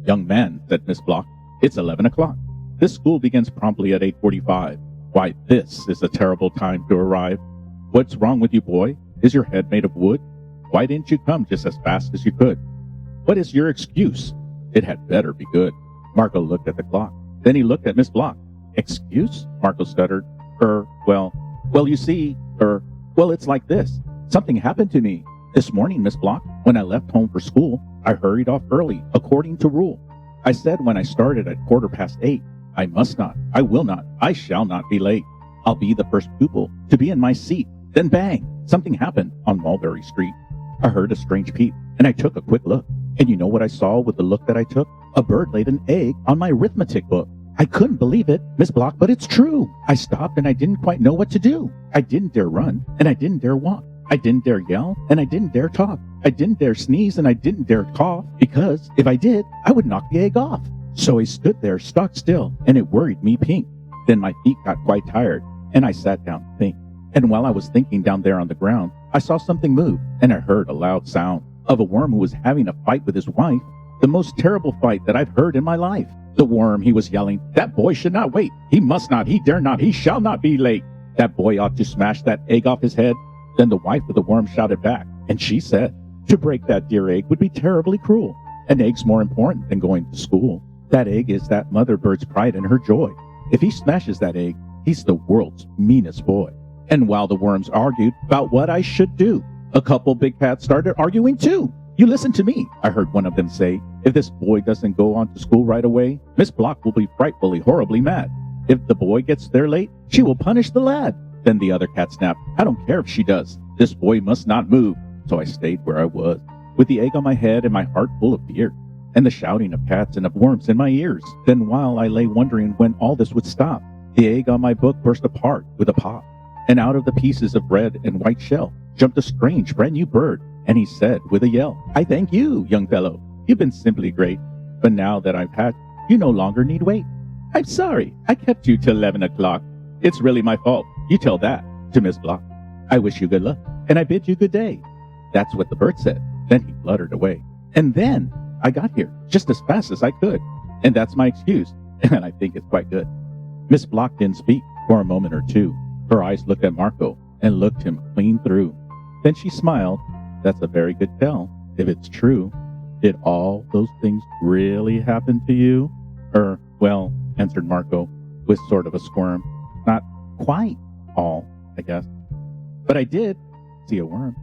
Young man, said Miss Block, it's 11 o'clock. This school begins promptly at 8:45. Why, this is a terrible time to arrive. What's wrong with you, boy? Is your head made of wood? Why didn't you come just as fast as you could? What is your excuse? It had better be good. Marco looked at the clock. Then he looked at Miss Block. Excuse? Marco stuttered. Well, you see, it's like this. Something happened to me. This morning, Miss Block, when I left home for school, I hurried off early, according to rule. I said when I started at 8:15, I must not, I will not, I shall not be late. I'll be the first pupil to be in my seat. Then bang, something happened on Mulberry Street. I heard a strange peep, and I took a quick look. And you know what I saw with the look that I took? A bird laid an egg on my arithmetic book. I couldn't believe it, Miss Block, but it's true. I stopped and I didn't quite know what to do. I didn't dare run, and I didn't dare walk. I didn't dare yell, and I didn't dare talk. I didn't dare sneeze, and I didn't dare cough, because if I did, I would knock the egg off. So I stood there stock still, and it worried me pink. Then my feet got quite tired, and I sat down to think. And while I was thinking down there on the ground, I saw something move, and I heard a loud sound of a worm who was having a fight with his wife. The most terrible fight that I've heard in my life. The worm, he was yelling, that boy should not wait. He must not, he dare not, he shall not be late. That boy ought to smash that egg off his head. Then the wife of the worm shouted back, and she said, to break that dear egg would be terribly cruel. An egg's more important than going to school. That egg is that mother bird's pride and her joy. If he smashes that egg, he's the world's meanest boy. And while the worms argued about what I should do, a couple big cats started arguing too. You listen to me, I heard one of them say. If this boy doesn't go on to school right away, Miss Block will be frightfully, horribly mad. If the boy gets there late, she will punish the lad. Then the other cat snapped, I don't care if she does. This boy must not move. So I stayed where I was, with the egg on my head and my heart full of fear, and the shouting of cats and of worms in my ears. Then while I lay wondering when all this would stop, the egg on my book burst apart with a pop, and out of the pieces of red and white shell jumped a strange brand new bird, and he said with a yell, I thank you, young fellow. You've been simply great. But now that I've hatched, you no longer need wait. I'm sorry, I kept you till 11 o'clock. It's really my fault. You tell that to Miss Block. I wish you good luck, and I bid you good day. That's what the bird said. Then he fluttered away. And then I got here just as fast as I could. And that's my excuse, and I think it's quite good. Miss Block didn't speak for a moment or two. Her eyes looked at Marco and looked him clean through. Then she smiled. That's a very good tell, if it's true. Did all those things really happen to you? Well, answered Marco with sort of a squirm. Not quite all, I guess. But I did see a worm.